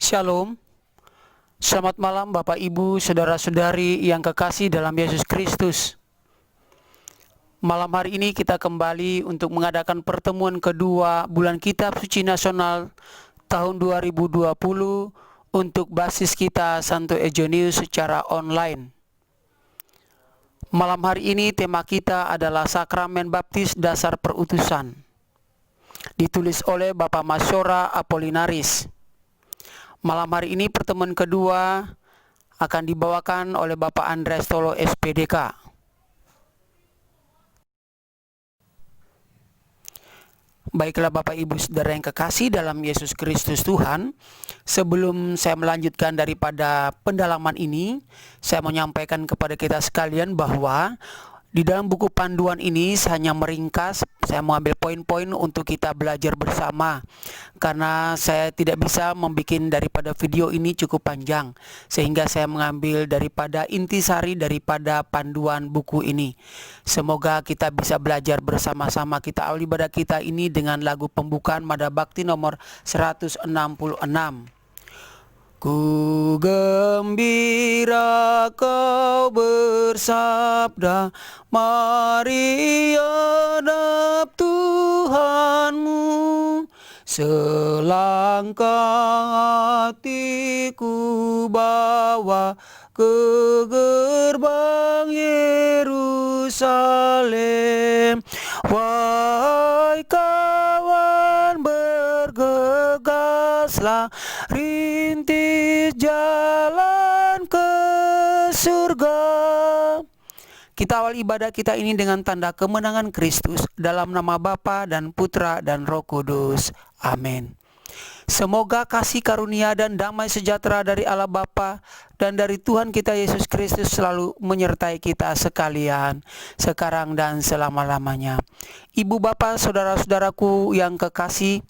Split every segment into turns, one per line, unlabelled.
Shalom, selamat malam Bapak Ibu, Saudara-saudari yang kekasih dalam Yesus Kristus. Malam hari ini kita kembali untuk mengadakan pertemuan kedua bulan Kitab Suci Nasional tahun 2020 untuk basis kita Santo Eugenius secara online. Malam hari ini tema kita adalah Sakramen Baptis Dasar Perutusan. Ditulis oleh Bapak Masyora Apolinaris. Malam hari ini pertemuan kedua akan dibawakan oleh Bapak Andres Tolo SPDK. Baiklah Bapak Ibu Saudara yang kekasih dalam Yesus Kristus Tuhan, sebelum saya melanjutkan daripada pendalaman ini, saya mau menyampaikan kepada kita sekalian bahwa di dalam buku panduan ini saya hanya meringkas, saya mau ambil poin-poin untuk kita belajar bersama. Karena saya tidak bisa membuat daripada video ini cukup panjang, sehingga saya mengambil daripada intisari daripada panduan buku ini. Semoga kita bisa belajar bersama-sama. Kita awali ibadah kita ini dengan lagu pembukaan Mada Bakti nomor 166. Ku gembira kau bersabda, mari hadap Tuhanmu. Selangkah hatiku bawa ke gerbang Yerusalem. Wahai kawan, bergegaslah, rintis jalan ke surga. Kita awal ibadah kita ini dengan tanda kemenangan Kristus dalam nama Bapa dan Putra dan Roh Kudus. Amin. Semoga kasih karunia dan damai sejahtera dari Allah Bapa dan dari Tuhan kita Yesus Kristus selalu menyertai kita sekalian, sekarang dan selama-lamanya. Ibu bapak, saudara-saudaraku yang kekasih,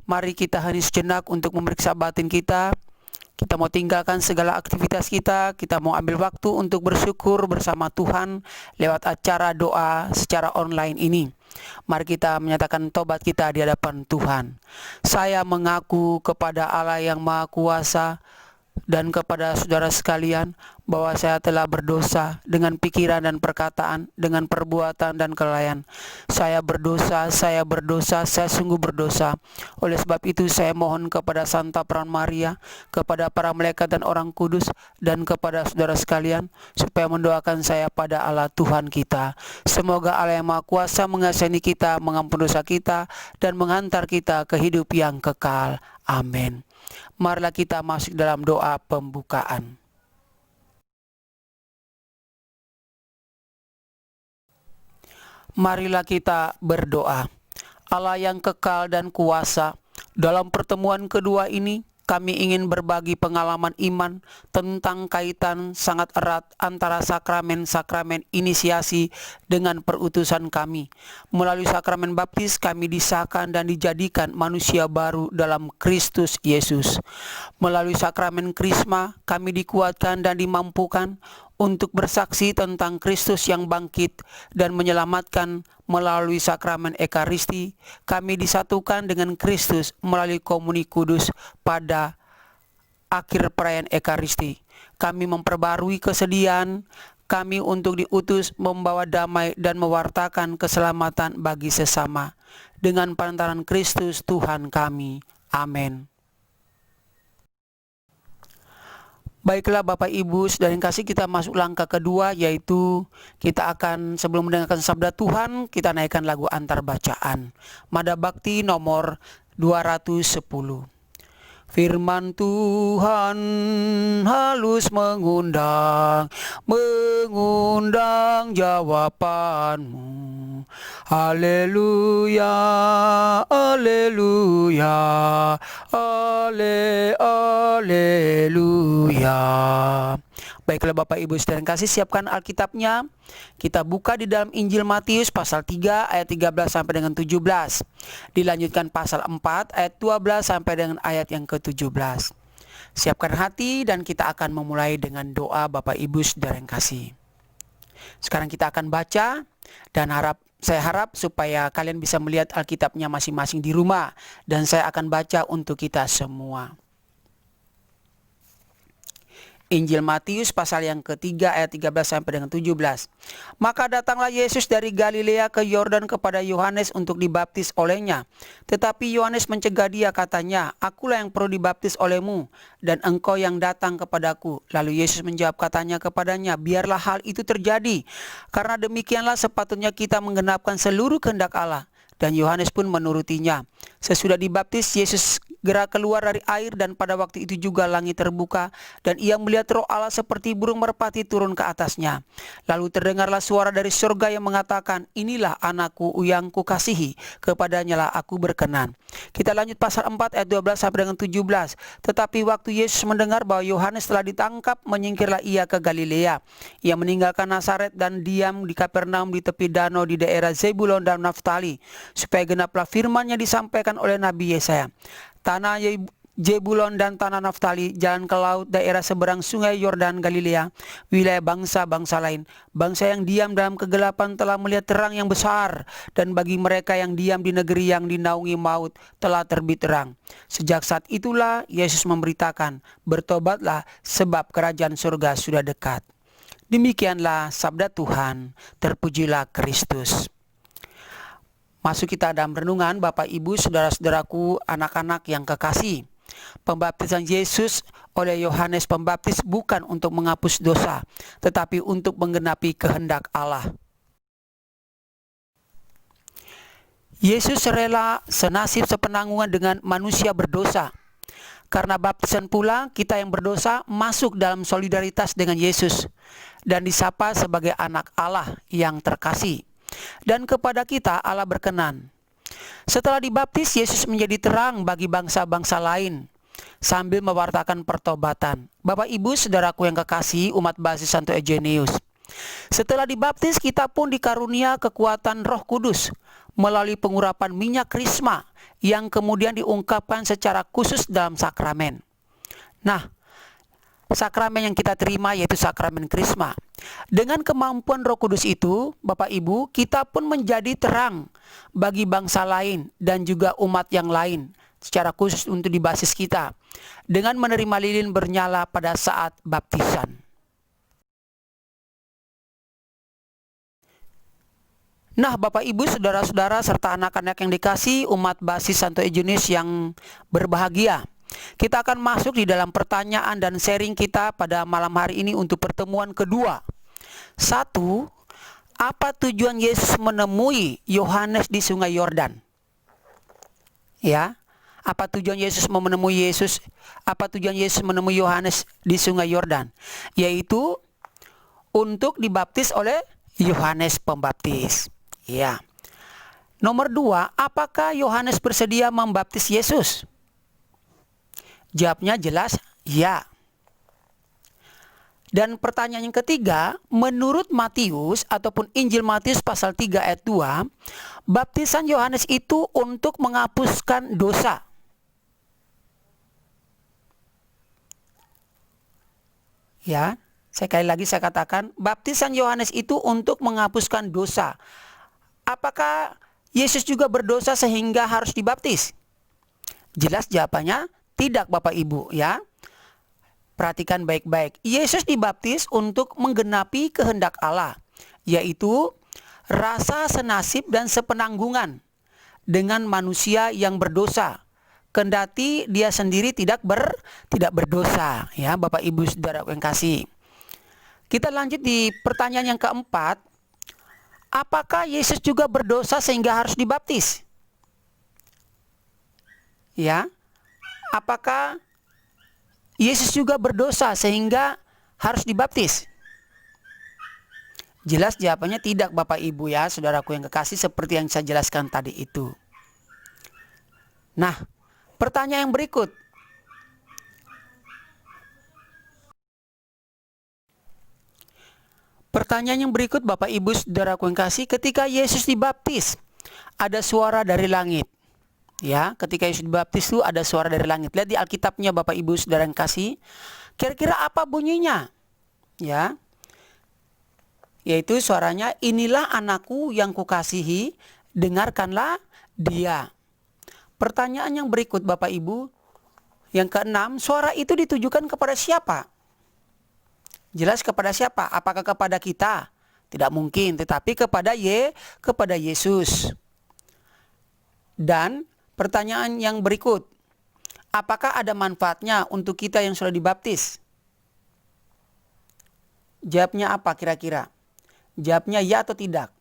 mari kita hening sejenak untuk memeriksa batin kita. Kita mau tinggalkan segala aktivitas kita mau ambil waktu untuk bersyukur bersama Tuhan lewat acara doa secara online ini. Mari kita menyatakan tobat kita di hadapan Tuhan. Saya mengaku kepada Allah yang Maha Kuasa dan kepada saudara sekalian bahwa saya telah berdosa dengan pikiran dan perkataan, dengan perbuatan dan kelalaian. Saya berdosa, saya sungguh berdosa. Oleh sebab itu saya mohon kepada Santa Peran Maria, kepada para malaikat dan orang kudus, dan kepada saudara sekalian, supaya mendoakan saya pada Allah Tuhan kita. Semoga Allah yang Maha Kuasa mengasihani kita, mengampuni dosa kita, dan menghantar kita ke hidup yang kekal. Amin. Marilah kita masuk dalam doa pembukaan. Marilah kita berdoa. Allah yang kekal dan kuasa, dalam pertemuan kedua ini kami ingin berbagi pengalaman iman tentang kaitan sangat erat antara sakramen-sakramen inisiasi dengan perutusan kami. Melalui sakramen baptis kami disahkan dan dijadikan manusia baru dalam Kristus Yesus. Melalui sakramen krisma kami dikuatkan dan dimampukan untuk bersaksi tentang Kristus yang bangkit dan menyelamatkan. Melalui sakramen Ekaristi, kami disatukan dengan Kristus melalui komuni kudus pada akhir perayaan Ekaristi. Kami memperbarui kesediaan kami untuk diutus membawa damai dan mewartakan keselamatan bagi sesama. Dengan pantaran Kristus Tuhan kami. Amin. Baiklah Bapak Ibu Saudara yang kasih, kita masuk langkah kedua, yaitu kita akan sebelum mendengarkan sabda Tuhan, kita naikkan lagu antar bacaan. Mada Bakti nomor 210. Firman Tuhan halus mengundang jawabanmu. Haleluya, haleluya, haleluya. Baiklah Bapak Ibu Saudara yang kasih, siapkan Alkitabnya. Kita buka di dalam Injil Matius pasal 3 ayat 13 sampai dengan 17. Dilanjutkan pasal 4 ayat 12 sampai dengan ayat yang ke-17. Siapkan hati dan kita akan memulai dengan doa Bapak Ibu Saudara yang kasih. Sekarang kita akan baca dan saya harap supaya kalian bisa melihat Alkitabnya masing-masing di rumah, dan saya akan baca untuk kita semua. Injil Matius pasal yang ketiga ayat 13 sampai dengan 17. Maka datanglah Yesus dari Galilea ke Yordan kepada Yohanes untuk dibaptis olehnya. Tetapi Yohanes mencegah dia, katanya, "Akulah yang perlu dibaptis olehmu, dan engkau yang datang kepadaku." Lalu Yesus menjawab, katanya kepadanya, "Biarlah hal itu terjadi, karena demikianlah sepatutnya kita menggenapkan seluruh kehendak Allah." Dan Yohanes pun menurutinya. Sesudah dibaptis, Yesus segera keluar dari air, dan pada waktu itu juga langit terbuka, dan ia melihat Roh Allah seperti burung merpati turun ke atasnya. Lalu terdengarlah suara dari surga yang mengatakan, "Inilah anakku yang kukasihi, kepadanya lah aku berkenan." Kita lanjut pasal 4 ayat 12 sampai dengan 17. Tetapi waktu Yesus mendengar bahwa Yohanes telah ditangkap, menyingkirlah ia ke Galilea. Ia meninggalkan Nazaret dan diam di Kapernaum di tepi danau di daerah Zebulon dan Naftali, supaya genaplah firman yang disampaikan oleh Nabi Yesaya. Tanah Zebulon dan tanah Naftali, jalan ke laut, daerah seberang sungai Yordan Galilea, wilayah bangsa-bangsa lain. Bangsa yang diam dalam kegelapan telah melihat terang yang besar, dan bagi mereka yang diam di negeri yang dinaungi maut telah terbit terang. Sejak saat itulah Yesus memberitakan, "Bertobatlah, sebab kerajaan surga sudah dekat." Demikianlah sabda Tuhan, terpujilah Kristus. Masuk kita dalam renungan, Bapak Ibu, saudara-saudaraku, anak-anak yang kekasih. Pembaptisan Yesus oleh Yohanes Pembaptis bukan untuk menghapus dosa, tetapi untuk menggenapi kehendak Allah. Yesus rela senasib sepenanggungan dengan manusia berdosa. Karena baptisan pula, kita yang berdosa masuk dalam solidaritas dengan Yesus dan disapa sebagai anak Allah yang terkasih. Dan kepada kita Allah berkenan. Setelah dibaptis, Yesus menjadi terang bagi bangsa-bangsa lain sambil mewartakan pertobatan. Bapak Ibu saudaraku yang kekasih, umat basis Santo Eugenius, setelah dibaptis kita pun dikarunia kekuatan Roh Kudus melalui pengurapan minyak krisma yang kemudian diungkapkan secara khusus dalam sakramen. Nah, sakramen yang kita terima yaitu sakramen krisma. Dengan kemampuan Roh Kudus itu, Bapak Ibu, kita pun menjadi terang bagi bangsa lain dan juga umat yang lain, secara khusus untuk di basis kita, dengan menerima lilin bernyala pada saat baptisan. Nah, Bapak Ibu, saudara-saudara serta anak-anak yang dikasihi umat basis Santo Eugenius yang berbahagia, kita akan masuk di dalam pertanyaan dan sharing kita pada malam hari ini untuk pertemuan kedua. 1. Apa tujuan Yesus menemui Yohanes di Sungai Yordan? Ya, apa tujuan Yesus menemui Yesus? Apa tujuan Yesus menemui Yohanes di Sungai Yordan? Yaitu untuk dibaptis oleh Yohanes Pembaptis. Ya. Nomor 2, apakah Yohanes bersedia membaptis Yesus? Jawabnya jelas ya. Dan pertanyaan yang ketiga, menurut Matius ataupun Injil Matius pasal 3 ayat 2, baptisan Yohanes itu untuk menghapuskan dosa. Ya, sekali lagi saya katakan, baptisan Yohanes itu untuk menghapuskan dosa. Apakah Yesus juga berdosa sehingga harus dibaptis? Jelas jawabannya tidak, Bapak Ibu, ya. Perhatikan baik-baik. Yesus dibaptis untuk menggenapi kehendak Allah, yaitu rasa senasib dan sepenanggungan dengan manusia yang berdosa, kendati dia sendiri tidak berdosa, ya Bapak Ibu saudara yang kasih. Kita lanjut di pertanyaan yang keempat. Apakah Yesus juga berdosa sehingga harus dibaptis? Ya. Apakah Yesus juga berdosa sehingga harus dibaptis? Jelas jawabannya tidak, Bapak Ibu ya, saudaraku yang kekasih, seperti yang saya jelaskan tadi itu. Nah, pertanyaan yang berikut. Pertanyaan yang berikut, Bapak Ibu saudaraku yang kasih, ketika Yesus dibaptis, ada suara dari langit. Ya, ketika Yesus dibaptis itu ada suara dari langit. Lihat di Alkitabnya Bapak Ibu saudara yang kasih. Kira-kira apa bunyinya? Ya. Yaitu suaranya, "Inilah anakku yang kukasihi, dengarkanlah dia." Pertanyaan yang berikut Bapak Ibu, yang keenam, suara itu ditujukan kepada siapa? Jelas kepada siapa? Apakah kepada kita? Tidak mungkin, tetapi kepada Yesus. Dan pertanyaan yang berikut, apakah ada manfaatnya untuk kita yang sudah dibaptis? Jawabnya apa kira-kira? Jawabnya ya atau tidak?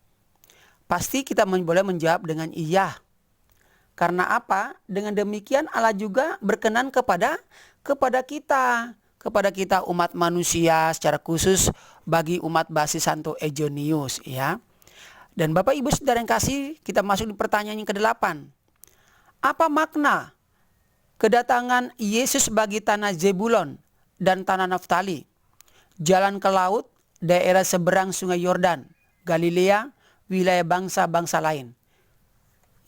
Pasti kita boleh menjawab dengan iya. Karena apa? Dengan demikian Allah juga berkenan kepada kita umat manusia, secara khusus bagi umat basis Santo Eugenius, ya. Dan Bapak Ibu Saudara yang kasih, kita masuk di pertanyaan yang ke-8. Apa makna kedatangan Yesus bagi tanah Zebulon dan tanah Naftali, jalan ke laut, daerah seberang sungai Yordan, Galilea, wilayah bangsa-bangsa lain?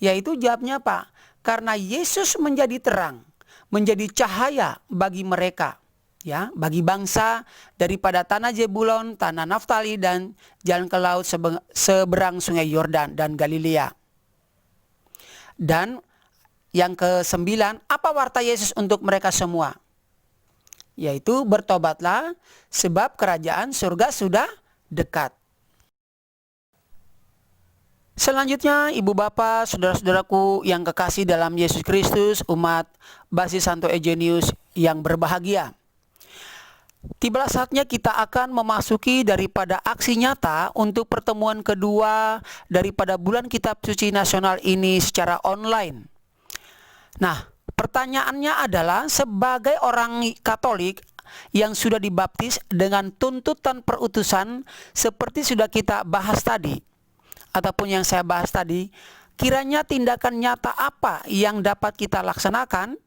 Yaitu jawabnya apa? Karena Yesus menjadi terang, menjadi cahaya bagi mereka, ya, bagi bangsa daripada tanah Zebulon, tanah Naftali, dan jalan ke laut seberang sungai Yordan dan Galilea. Dan yang ke-9, apa warta Yesus untuk mereka semua? Yaitu bertobatlah sebab kerajaan surga sudah dekat. Selanjutnya, Ibu Bapak, Saudara-saudaraku yang kekasih dalam Yesus Kristus, umat basis Santo Eugenius yang berbahagia. Tibalah saatnya kita akan memasuki daripada aksi nyata untuk pertemuan kedua daripada bulan Kitab Suci Nasional ini secara online. Nah, pertanyaannya adalah, sebagai orang Katolik yang sudah dibaptis dengan tuntutan perutusan seperti sudah kita bahas tadi, ataupun yang saya bahas tadi, kiranya tindakan nyata apa yang dapat kita laksanakan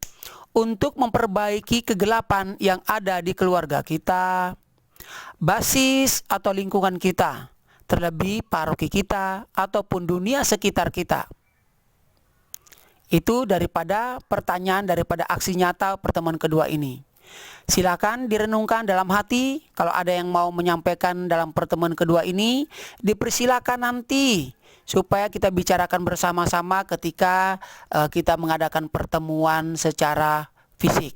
untuk memperbaiki kegelapan yang ada di keluarga kita, basis atau lingkungan kita, terlebih paroki kita ataupun dunia sekitar kita. Itu daripada pertanyaan daripada aksi nyata pertemuan kedua ini. Silakan direnungkan dalam hati. Kalau ada yang mau menyampaikan dalam pertemuan kedua ini, dipersilakan nanti supaya kita bicarakan bersama-sama ketika kita mengadakan pertemuan secara fisik.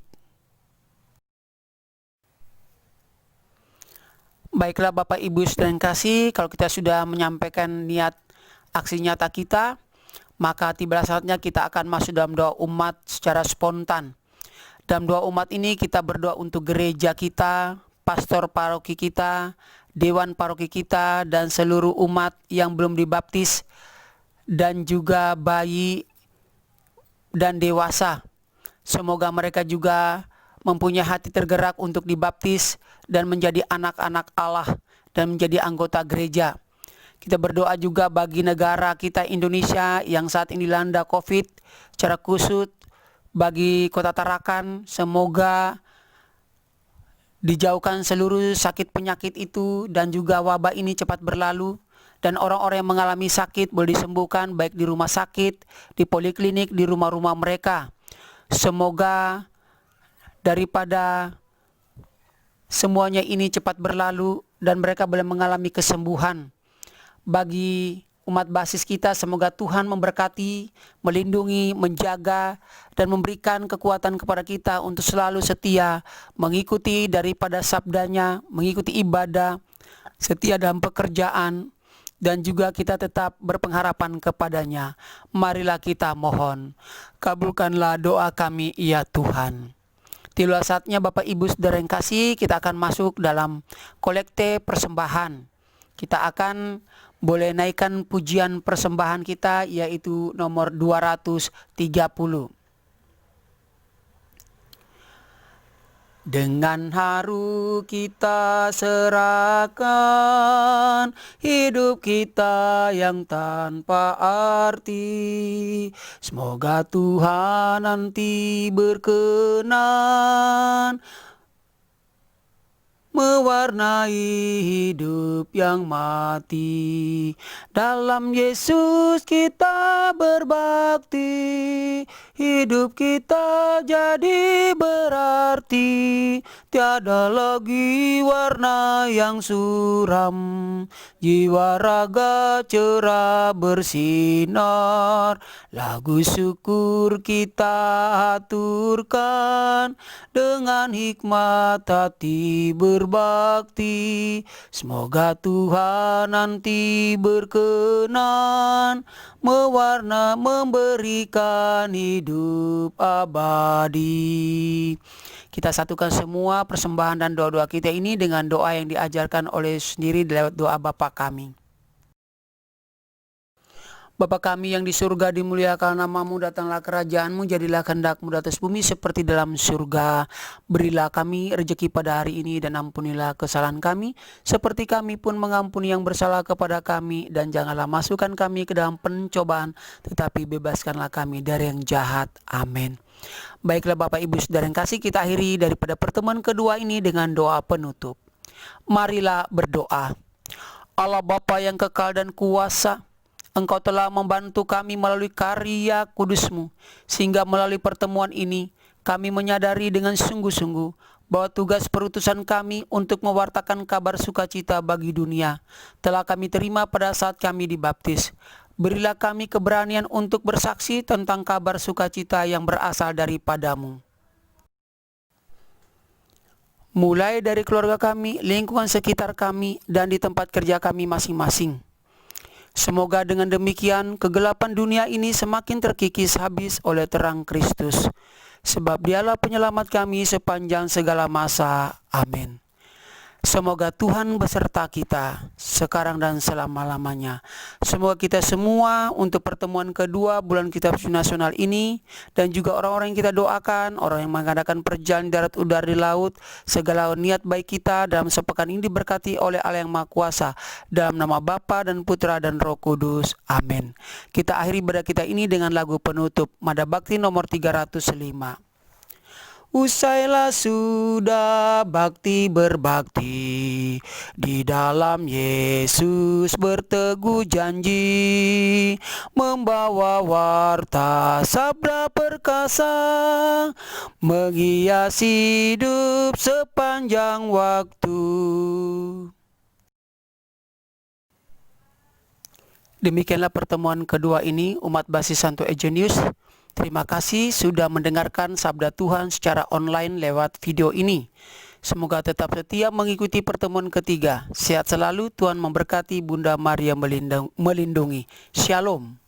Baiklah Bapak Ibu Saudara yang kasih, kalau kita sudah menyampaikan niat aksi nyata kita, maka tiba saatnya kita akan masuk dalam doa umat secara spontan. Dalam doa umat ini kita berdoa untuk gereja kita, pastor paroki kita, dewan paroki kita, dan seluruh umat yang belum dibaptis, dan juga bayi dan dewasa. Semoga mereka juga mempunyai hati tergerak untuk dibaptis dan menjadi anak-anak Allah dan menjadi anggota gereja. Kita berdoa juga bagi negara kita Indonesia yang saat ini dilanda COVID, secara khusus bagi Kota Tarakan, semoga dijauhkan seluruh sakit penyakit itu dan juga wabah ini cepat berlalu, dan orang-orang yang mengalami sakit boleh disembuhkan baik di rumah sakit, di poliklinik, di rumah-rumah mereka. Semoga daripada semuanya ini cepat berlalu dan mereka boleh mengalami kesembuhan. Bagi umat basis kita, semoga Tuhan memberkati, melindungi, menjaga, dan memberikan kekuatan kepada kita untuk selalu setia mengikuti daripada sabdanya, mengikuti ibadah, setia dalam pekerjaan, dan juga kita tetap berpengharapan kepadanya. Marilah kita mohon, kabulkanlah doa kami ya Tuhan. Tiba saatnya Bapak Ibu Saudara yang kasih, kita akan masuk dalam kolekte persembahan. Kita akan boleh naikkan pujian persembahan kita, yaitu nomor 230. Dengan haru kita serahkan hidup kita yang tanpa arti. Semoga Tuhan nanti berkenan mewarnai hidup yang mati. Dalam Yesus kita berbakti, hidup kita jadi berarti. tiada lagi warna yang suram, jiwa raga cerah bersinar. Lagu syukur kita aturkan, dengan hikmat hati berbakti. Semoga Tuhan nanti berkenan memberikan hidup abadi. Kita satukan semua persembahan dan doa-doa kita ini dengan doa yang diajarkan oleh sendiri lewat doa Bapa kami. Bapa kami yang di surga, dimuliakan namamu, datanglah kerajaanmu, jadilah kehendakmu di atas bumi seperti dalam surga. Berilah kami rezeki pada hari ini, dan ampunilah kesalahan kami, seperti kami pun mengampuni yang bersalah kepada kami. Dan janganlah masukkan kami ke dalam pencobaan, tetapi bebaskanlah kami dari yang jahat. Amin. Baiklah Bapak Ibu Saudara yang kasih, kita akhiri daripada pertemuan kedua ini dengan doa penutup. Marilah berdoa. Allah Bapa yang kekal dan kuasa, Engkau telah membantu kami melalui karya kudus-Mu, sehingga melalui pertemuan ini kami menyadari dengan sungguh-sungguh bahwa tugas perutusan kami untuk mewartakan kabar sukacita bagi dunia telah kami terima pada saat kami dibaptis. Berilah kami keberanian untuk bersaksi tentang kabar sukacita yang berasal daripada-Mu. Mulai dari keluarga kami, lingkungan sekitar kami, dan di tempat kerja kami masing-masing. Semoga dengan demikian kegelapan dunia ini semakin terkikis habis oleh terang Kristus, sebab Dialah penyelamat kami sepanjang segala masa. Amin. Semoga Tuhan beserta kita sekarang dan selama-lamanya. Semoga kita semua untuk pertemuan kedua bulan Kitab Suci Nasional ini, dan juga orang-orang yang kita doakan, orang yang mengadakan perjalanan darat, udara, di laut, segala niat baik kita dalam sepekan ini diberkati oleh Allah yang Maha Kuasa, dalam nama Bapa dan Putra dan Roh Kudus. Amin. Kita akhiri ibadah kita ini dengan lagu penutup Mada Bakti nomor 305. Usailah sudah bakti berbakti, di dalam Yesus berteguh janji, membawa warta sabda perkasa, menghiasi hidup sepanjang waktu. Demikianlah pertemuan kedua ini, umat Basis Santo Eugenius. Terima kasih sudah mendengarkan sabda Tuhan secara online lewat video ini. Semoga tetap setia mengikuti pertemuan ketiga. Sehat selalu, Tuhan memberkati, Bunda Maria melindungi. Shalom.